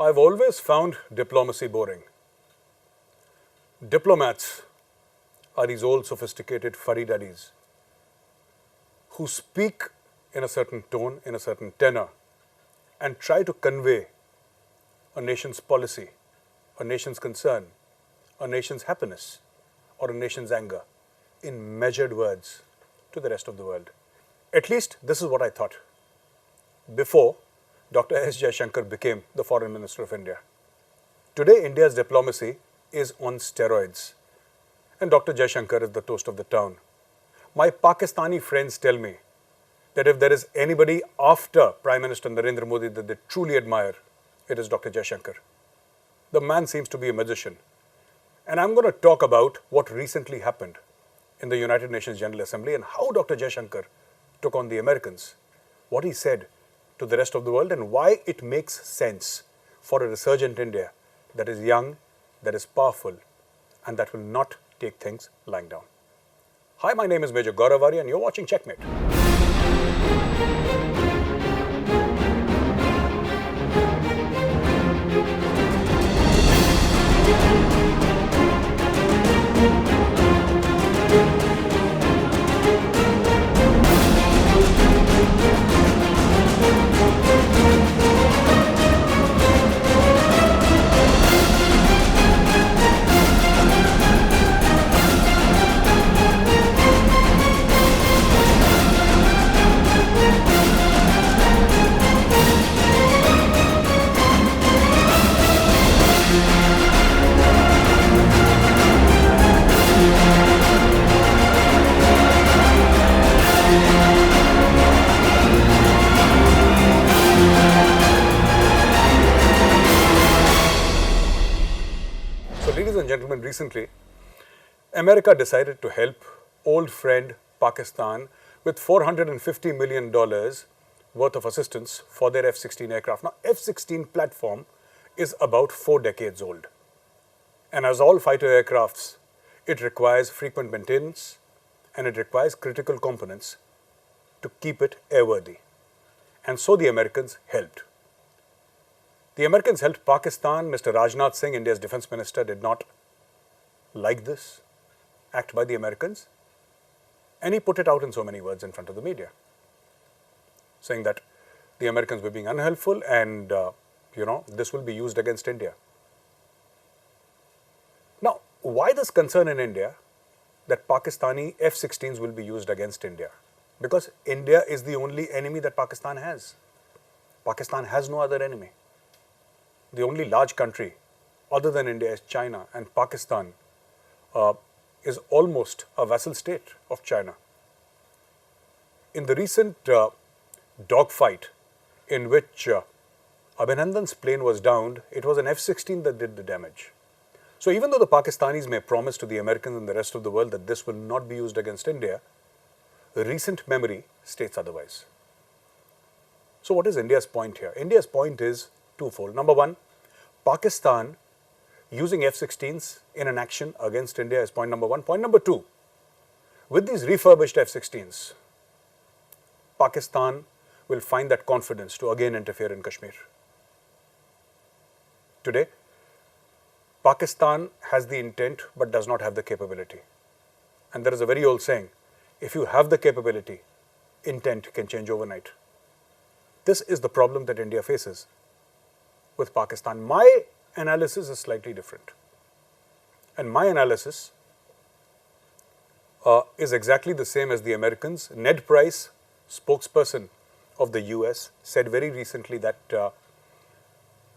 I've always found diplomacy boring. Diplomats are these old sophisticated fuddy duddies who speak in a certain tone, in a certain tenor, and try to convey a nation's policy, a nation's concern, a nation's happiness, or a nation's anger in measured words to the rest of the world. At least this is what I thought before Dr. S. Jaishankar became the Foreign Minister of India. Today, India's diplomacy is on steroids, and Dr. Jaishankar is the toast of the town. My Pakistani friends tell me that if there is anybody after Prime Minister Narendra Modi that they truly admire, it is Dr. Jaishankar. The man seems to be a magician. And I'm going to talk about what recently happened in the United Nations General Assembly and how Dr. Jaishankar took on the Americans, what he said to the rest of the world, and why it makes sense for a resurgent India that is young, that is powerful, and that will not take things lying down. Hi, my name is Major Gaurav Arya, and you're watching Checkmate. Ladies and gentlemen, recently, America decided to help old friend Pakistan with $450 million worth of assistance for their F-16 aircraft. Now, F-16 platform is about 4 decades old. And as all fighter aircrafts, it requires frequent maintenance and it requires critical components to keep it airworthy. And so the Americans helped. The Americans helped Pakistan. Mr. Rajnath Singh, India's defense minister, did not like this act by the Americans. And he put it out in so many words in front of the media, saying that the Americans were being unhelpful and, this will be used against India. Now, why this concern in India that Pakistani F-16s will be used against India? Because India is the only enemy that Pakistan has. Pakistan has no other enemy. The only large country other than India is China, and Pakistan is almost a vassal state of China. In the recent dogfight in which Abhinandan's plane was downed, it was an F-16 that did the damage. So even though the Pakistanis may promise to the Americans and the rest of the world that this will not be used against India, recent memory states otherwise. So what is India's point here? India's point is twofold. Number one, Pakistan using F-16s in an action against India is point number one. Point number two, with these refurbished F-16s, Pakistan will find that confidence to again interfere in Kashmir. Today, Pakistan has the intent but does not have the capability. And there is a very old saying, if you have the capability, intent can change overnight. This is the problem that India faces with Pakistan. My analysis is slightly different. And my analysis is exactly the same as the Americans. Ned Price, spokesperson of the US, said very recently that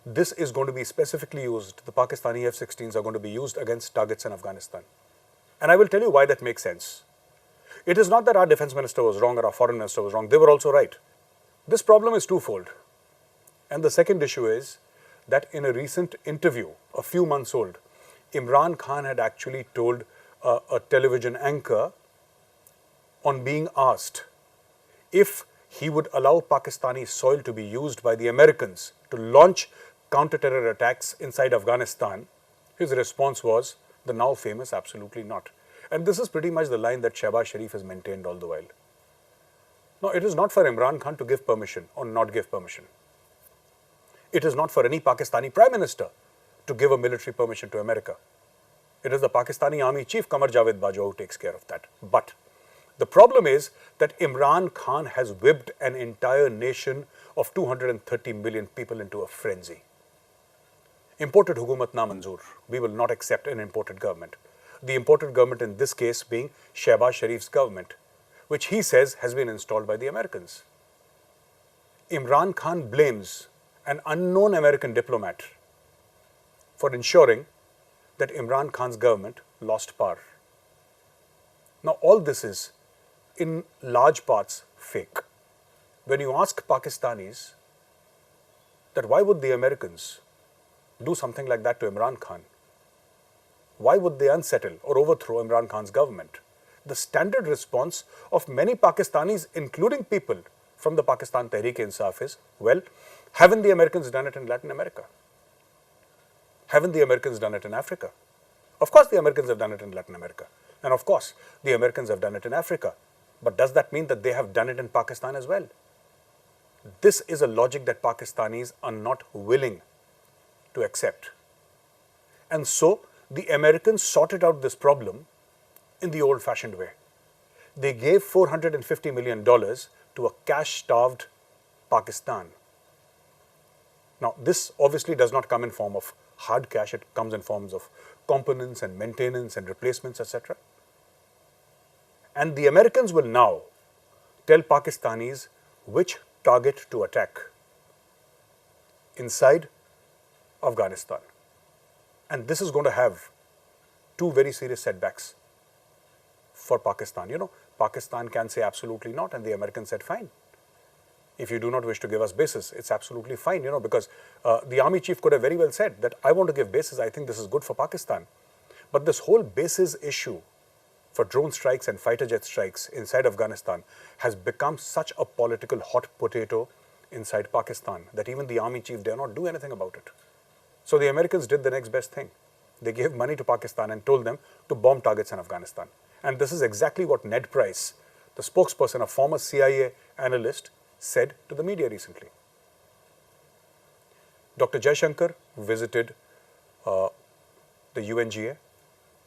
this is going to be specifically used, the Pakistani F-16s are going to be used against targets in Afghanistan. And I will tell you why that makes sense. It is not that our defense minister was wrong or our foreign minister was wrong. They were also right. This problem is twofold. And the second issue is that in a recent interview, a few months old, Imran Khan had actually told a television anchor, on being asked if he would allow Pakistani soil to be used by the Americans to launch counter-terror attacks inside Afghanistan, his response was the now famous absolutely not. And this is pretty much the line that Shehbaz Sharif has maintained all the while. Now, it is not for Imran Khan to give permission or not give permission. It is not for any Pakistani Prime Minister to give a military permission to America. It is the Pakistani Army Chief Qamar Javed Bajwa who takes care of that. But the problem is that Imran Khan has whipped an entire nation of 230 million people into a frenzy. Imported hukumat na manzoor. We will not accept an imported government. The imported government in this case being Shehbaz Sharif's government, which he says has been installed by the Americans. Imran Khan blames an unknown American diplomat for ensuring that Imran Khan's government lost power. Now, all this is in large parts fake. When you ask Pakistanis that why would the Americans do something like that to Imran Khan, why would they unsettle or overthrow Imran Khan's government? The standard response of many Pakistanis, including people from the Pakistan Tehreek-e-Insaf is, well, haven't the Americans done it in Latin America? Haven't the Americans done it in Africa? Of course the Americans have done it in Latin America. And of course the Americans have done it in Africa. But does that mean that they have done it in Pakistan as well? This is a logic that Pakistanis are not willing to accept. And so the Americans sorted out this problem in the old-fashioned way. They gave $450 million to a cash-starved Pakistan. Now, this obviously does not come in form of hard cash. It comes in forms of components and maintenance and replacements, etc. And the Americans will now tell Pakistanis which target to attack inside Afghanistan. And this is going to have two very serious setbacks for Pakistan. You know, Pakistan can say absolutely not, and the Americans said fine. If you do not wish to give us bases, it's absolutely fine, you know, because the army chief could have very well said that I want to give bases, I think this is good for Pakistan. But this whole bases issue for drone strikes and fighter jet strikes inside Afghanistan has become such a political hot potato inside Pakistan that even the army chief dare not do anything about it. So the Americans did the next best thing. They gave money to Pakistan and told them to bomb targets in Afghanistan. And this is exactly what Ned Price, the spokesperson, a former CIA analyst, said to the media recently. Dr. Jaishankar visited the UNGA,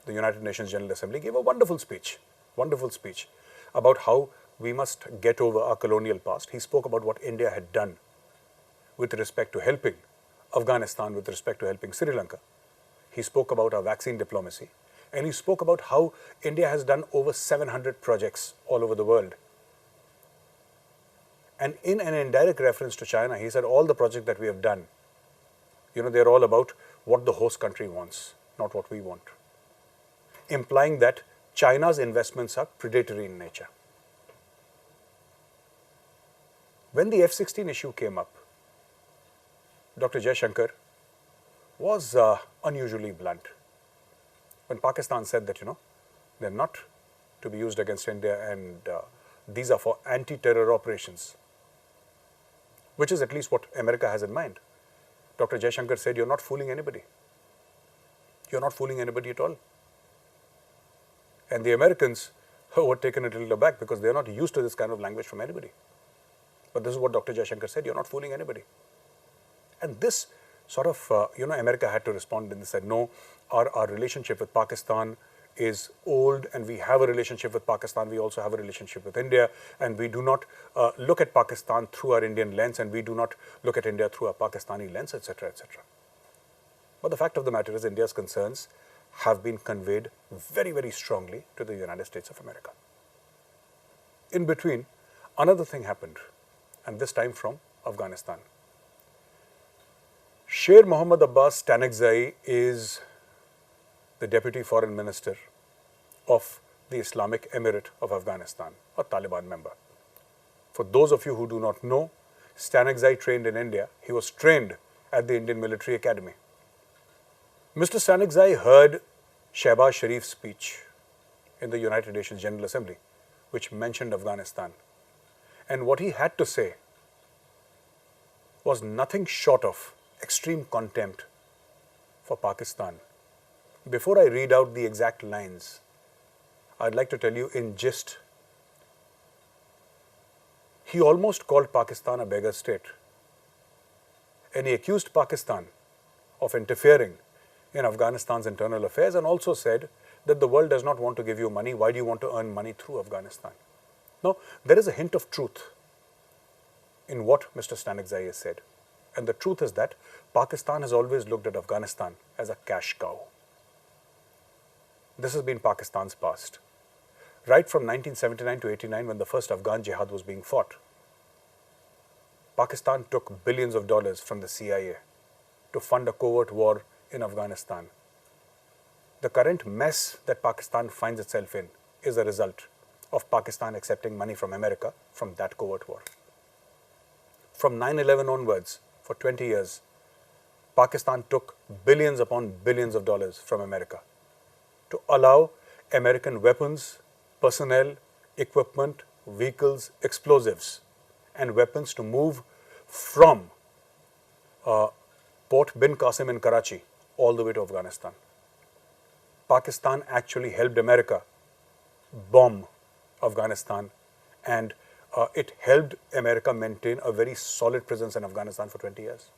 the United Nations General Assembly, gave a wonderful speech about how we must get over our colonial past. He spoke about what India had done with respect to helping Afghanistan, with respect to helping Sri Lanka. He spoke about our vaccine diplomacy, and he spoke about how India has done over 700 projects all over the world. And in an indirect reference to China, he said all the projects that we have done, you know, they're all about what the host country wants, not what we want. Implying that China's investments are predatory in nature. When the F-16 issue came up, Dr. Jaishankar was unusually blunt. When Pakistan said that, you know, they're not to be used against India and these are for anti-terror operations, which is at least what America has in mind. Dr. Jaishankar said, you're not fooling anybody. You're not fooling anybody at all. And the Americans were taken a little aback because they're not used to this kind of language from anybody. But this is what Dr. Jaishankar said, you're not fooling anybody. And this sort of, you know, America had to respond and they said, no, our relationship with Pakistan is old and we have a relationship with Pakistan, we also have a relationship with India, and we do not look at Pakistan through our Indian lens and we do not look at India through our Pakistani lens, etc., etc. But the fact of the matter is India's concerns have been conveyed very, very strongly to the United States of America. In between, another thing happened, and this time from Afghanistan. Sher Mohammad Abbas Stanekzai is the Deputy Foreign Minister of the Islamic Emirate of Afghanistan, a Taliban member. For those of you who do not know, Stanekzai trained in India. He was trained at the Indian Military Academy. Mr. Stanekzai heard Shehbaz Sharif's speech in the United Nations General Assembly, which mentioned Afghanistan. And what he had to say was nothing short of extreme contempt for Pakistan. Before I read out the exact lines, I'd like to tell you in gist, he almost called Pakistan a beggar state. And he accused Pakistan of interfering in Afghanistan's internal affairs and also said that the world does not want to give you money. Why do you want to earn money through Afghanistan? Now, there is a hint of truth in what Mr. Stanigzai has said. And the truth is that Pakistan has always looked at Afghanistan as a cash cow. This has been Pakistan's past. Right from 1979 to 89, when the first Afghan jihad was being fought, Pakistan took billions of dollars from the CIA to fund a covert war in Afghanistan. The current mess that Pakistan finds itself in is a result of Pakistan accepting money from America from that covert war. From 9/11 onwards, for 20 years, Pakistan took billions upon billions of dollars from America to allow American weapons, personnel, equipment, vehicles, explosives, and weapons to move from Port Bin Qasim in Karachi all the way to Afghanistan. Pakistan actually helped America bomb Afghanistan, and it helped America maintain a very solid presence in Afghanistan for 20 years.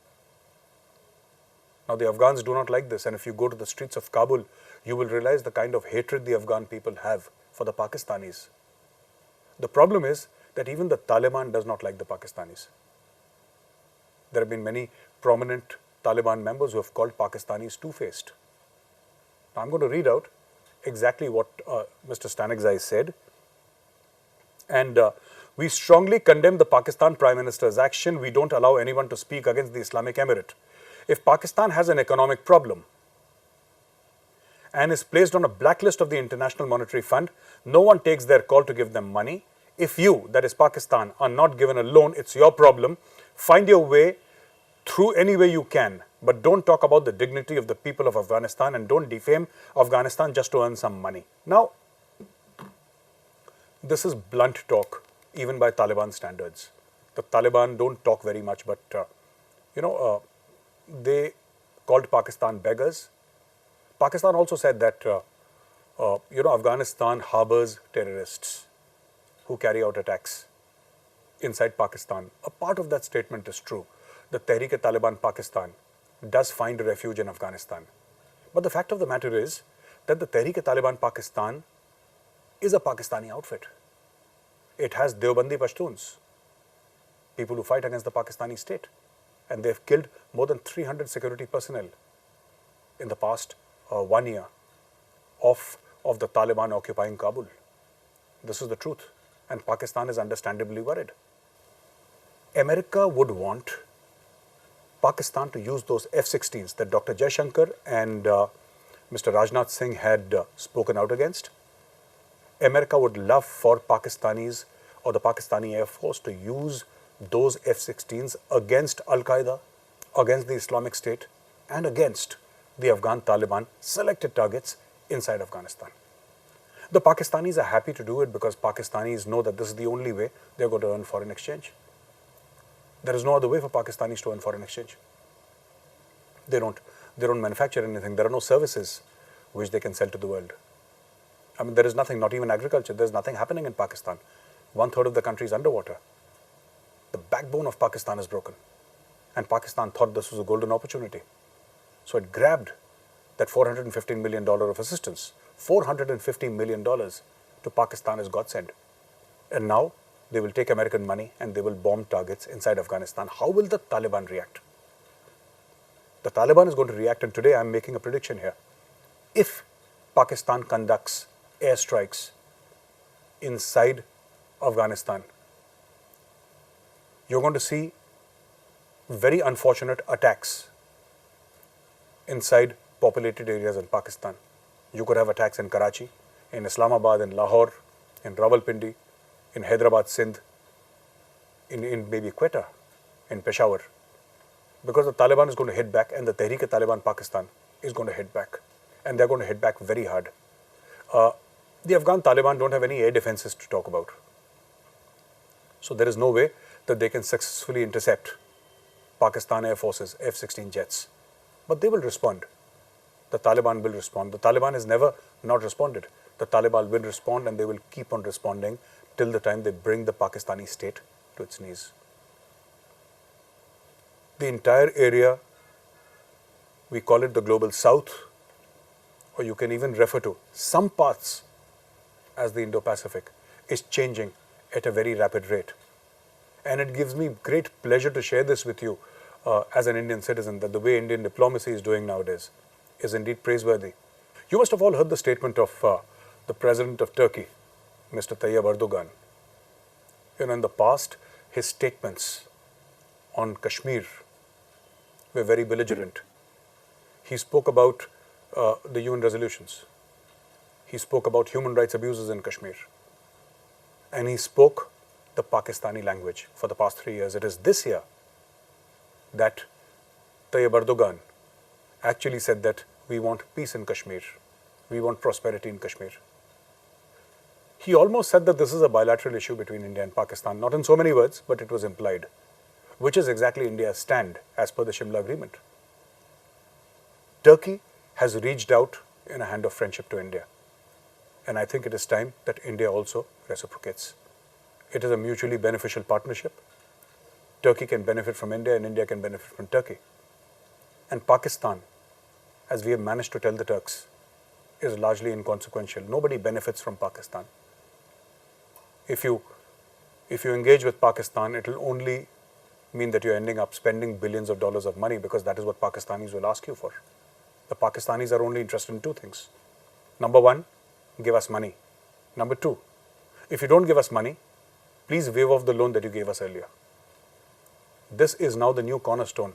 Now, the Afghans do not like this, and if you go to the streets of Kabul, you will realize the kind of hatred the Afghan people have for the Pakistanis. The problem is that even the Taliban does not like the Pakistanis. There have been many prominent Taliban members who have called Pakistanis two-faced. Now, I'm going to read out exactly what Mr. Stanigzai said. And we strongly condemn the Pakistan Prime Minister's action. We don't allow anyone to speak against the Islamic Emirate. If Pakistan has an economic problem and is placed on a blacklist of the International Monetary Fund, no one takes their call to give them money. If you, that is Pakistan, are not given a loan, it's your problem. Find your way through any way you can, but don't talk about the dignity of the people of Afghanistan and don't defame Afghanistan just to earn some money. Now, this is blunt talk, even by Taliban standards. The Taliban don't talk very much, but they called Pakistan beggars. Pakistan also said that Afghanistan harbors terrorists who carry out attacks inside Pakistan. A part of that statement is true. The Tehreek-e-Taliban Pakistan does find refuge in Afghanistan. But the fact of the matter is that the Tehreek-e-Taliban Pakistan is a Pakistani outfit. It has Deobandi Pashtuns, people who fight against the Pakistani state. And they've killed more than 300 security personnel in the past 1 year of the Taliban occupying Kabul. This is the truth. And Pakistan is understandably worried. America would want Pakistan to use those F-16s that Dr. Jaishankar and Mr. Rajnath Singh had spoken out against. America would love for Pakistanis or the Pakistani Air Force to use those F-16s against Al-Qaeda, against the Islamic State, and against the Afghan Taliban selected targets inside Afghanistan. The Pakistanis are happy to do it because Pakistanis know that this is the only way they're going to earn foreign exchange. There is no other way for Pakistanis to earn foreign exchange. They don't manufacture anything. There are no services which they can sell to the world. I mean, there is nothing, not even agriculture. There's nothing happening in Pakistan. 1/3 of the country is underwater. The backbone of Pakistan is broken. And Pakistan thought this was a golden opportunity. So it grabbed that $415 million of assistance. $450 million to Pakistan is godsend. And now they will take American money and they will bomb targets inside Afghanistan. How will the Taliban react? The Taliban is going to react, and today I'm making a prediction here. If Pakistan conducts airstrikes inside Afghanistan, you're going to see very unfortunate attacks inside populated areas in Pakistan. You could have attacks in Karachi, in Islamabad, in Lahore, in Rawalpindi, in Hyderabad, Sindh, in maybe Quetta, in Peshawar. Because the Taliban is going to hit back and the Tehreek-e-Taliban Pakistan is going to hit back. And they're going to hit back very hard. The Afghan Taliban don't have any air defenses to talk about. So there is no way that they can successfully intercept Pakistan Air Force's F-16 jets. But they will respond. The Taliban will respond. The Taliban has never not responded. The Taliban will respond, and they will keep on responding till the time they bring the Pakistani state to its knees. The entire area, we call it the global south, or you can even refer to some parts as the Indo-Pacific, is changing at a very rapid rate. And it gives me great pleasure to share this with you as an Indian citizen, that the way Indian diplomacy is doing nowadays is indeed praiseworthy. You must have all heard the statement of the President of Turkey, Mr. Tayyip Erdogan. In the past, his statements on Kashmir were very belligerent. He spoke about the UN resolutions. He spoke about human rights abuses in Kashmir. And he spoke the Pakistani language for the past 3 years. It is this year that Tayyip Erdogan actually said that we want peace in Kashmir. We want prosperity in Kashmir. He almost said that this is a bilateral issue between India and Pakistan, not in so many words, but it was implied, which is exactly India's stand as per the Shimla Agreement. Turkey has reached out in a hand of friendship to India. And I think it is time that India also reciprocates. It is a mutually beneficial partnership. Turkey can benefit from India and India can benefit from Turkey. And Pakistan, as we have managed to tell the Turks, is largely inconsequential. Nobody benefits from Pakistan. If you engage with Pakistan, it will only mean that you're ending up spending billions of dollars of money, because that is what Pakistanis will ask you for. The Pakistanis are only interested in two things. Number one, give us money. Number two, if you don't give us money, please waive off the loan that you gave us earlier. This is now the new cornerstone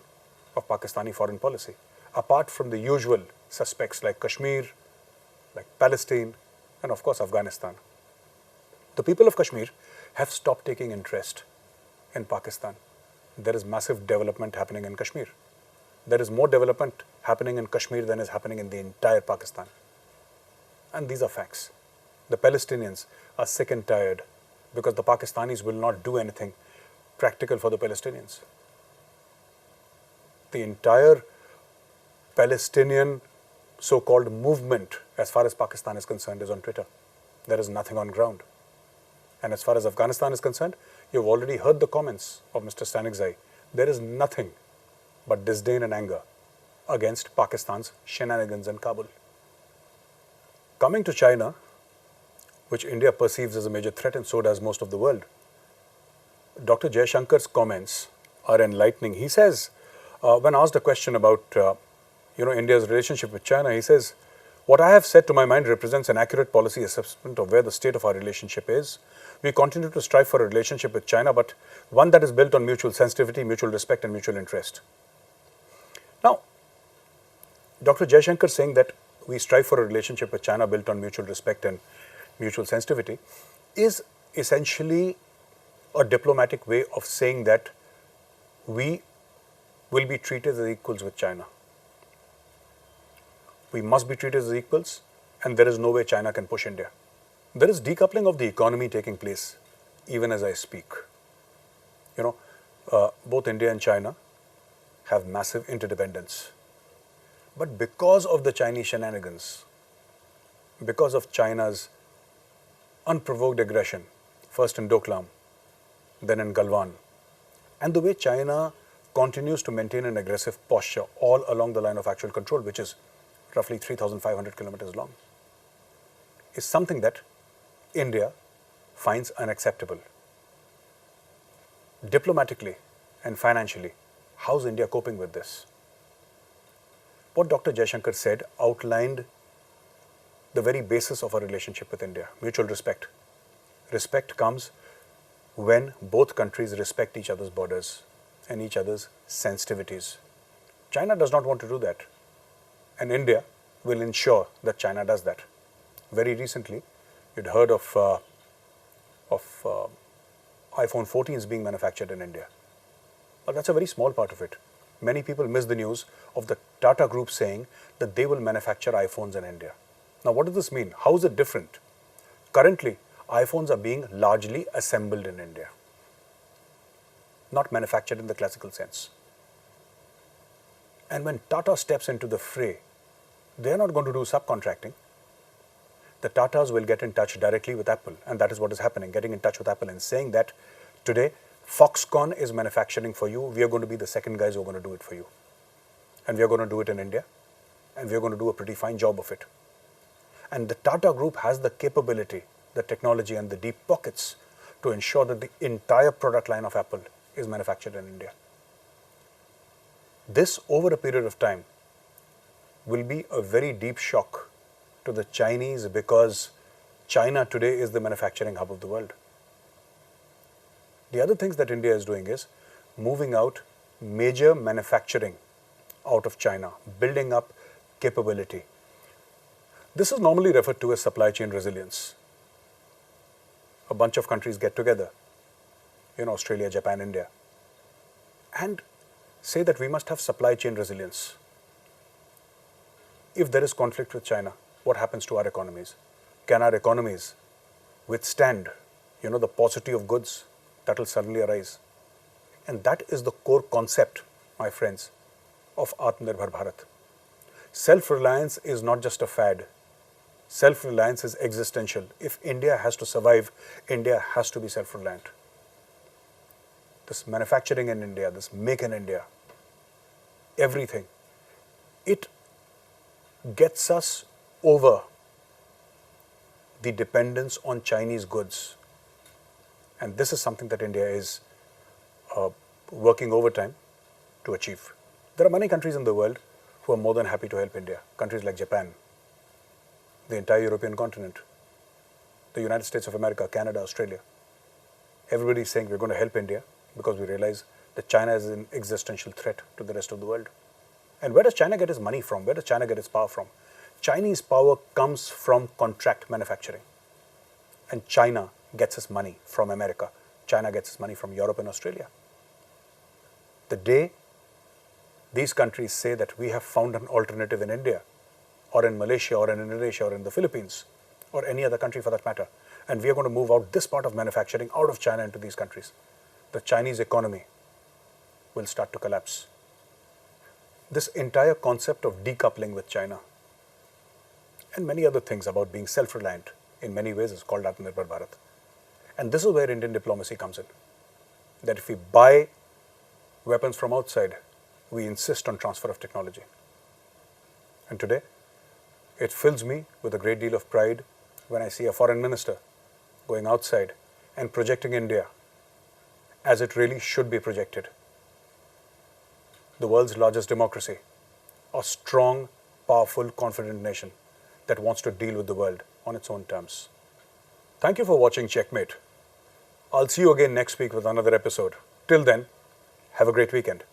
of Pakistani foreign policy. Apart from the usual suspects like Kashmir, like Palestine, and of course Afghanistan. The people of Kashmir have stopped taking interest in Pakistan. There is massive development happening in Kashmir. There is more development happening in Kashmir than is happening in the entire Pakistan. And these are facts. The Palestinians are sick and tired because the Pakistanis will not do anything practical for the Palestinians. The entire Palestinian so-called movement, as far as Pakistan is concerned, is on Twitter. There is nothing on ground. And as far as Afghanistan is concerned, you've already heard the comments of Mr. Stanikzai. There is nothing but disdain and anger against Pakistan's shenanigans in Kabul. Coming to China, which India perceives as a major threat, and so does most of the world, Dr. Jaishankar's comments are enlightening. He says, when asked a question about India's relationship with China, he says, "What I have said to my mind represents an accurate policy assessment of where the state of our relationship is. We continue to strive for a relationship with China, but one that is built on mutual sensitivity, mutual respect, and mutual interest." Now, Dr. Jaishankar saying that we strive for a relationship with China built on mutual respect and mutual sensitivity is essentially a diplomatic way of saying that we will be treated as equals with China. We must be treated as equals, and there is no way China can push India. There is decoupling of the economy taking place even as I speak. Both India and China have massive interdependence. But because of the Chinese shenanigans, because of China's unprovoked aggression, first in Doklam, then in Galwan, and the way China continues to maintain an aggressive posture all along the line of actual control, which is roughly 3,500 kilometers long, is something that India finds unacceptable. Diplomatically and financially, how's India coping with this? What Dr. Jaishankar said outlined the very basis of our relationship with India, mutual respect. Respect comes when both countries respect each other's borders and each other's sensitivities. China does not want to do that, and India will ensure that China does that. Very recently, you'd heard of iPhone 14s being manufactured in India. But that's a very small part of it. Many people miss the news of the Tata Group saying that they will manufacture iPhones in India. Now, what does this mean? How is it different? Currently, iPhones are being largely assembled in India, not manufactured in the classical sense. And when Tata steps into the fray, they're not going to do subcontracting. The Tatas will get in touch directly with Apple, and that is what is happening, getting in touch with Apple and saying that today Foxconn is manufacturing for you. We are going to be the second guys who are going to do it for you. And we are going to do it in India. And we are going to do a pretty fine job of it. And the Tata Group has the capability, the technology and the deep pockets to ensure that the entire product line of Apple is manufactured in India. This, over a period of time, will be a very deep shock to the Chinese, because China today is the manufacturing hub of the world. The other things that India is doing is moving out major manufacturing out of China, building up capability. This is normally referred to as supply chain resilience. A bunch of countries get together, Australia, Japan, India, and say that we must have supply chain resilience. If there is conflict with China, what happens to our economies? Can our economies withstand, the paucity of goods that will suddenly arise? And that is the core concept, my friends, of Atmanirbhar Bharat. Self-reliance is not just a fad. Self-reliance is existential. If India has to survive, India has to be self-reliant. This manufacturing in India, this make in India, everything, it gets us over the dependence on Chinese goods. And this is something that India is working overtime to achieve. There are many countries in the world who are more than happy to help India. Countries like Japan, the entire European continent, the United States of America, Canada, Australia. Everybody is saying we're going to help India because we realize that China is an existential threat to the rest of the world. And where does China get its money from? Where does China get its power from? Chinese power comes from contract manufacturing. And China gets its money from America. China gets its money from Europe and Australia. The day these countries say that we have found an alternative in India, or in Malaysia, or in Indonesia, or in the Philippines, or any other country for that matter, and we are going to move out this part of manufacturing out of China into these countries, the Chinese economy will start to collapse. This entire concept of decoupling with China and many other things about being self-reliant in many ways is called Atmanirbhar Bharat. And this is where Indian diplomacy comes in. That if we buy weapons from outside, we insist on transfer of technology. And today, it fills me with a great deal of pride when I see a foreign minister going outside and projecting India as it really should be projected. The world's largest democracy, a strong, powerful, confident nation that wants to deal with the world on its own terms. Thank you for watching Checkmate. I'll see you again next week with another episode. Till then, have a great weekend.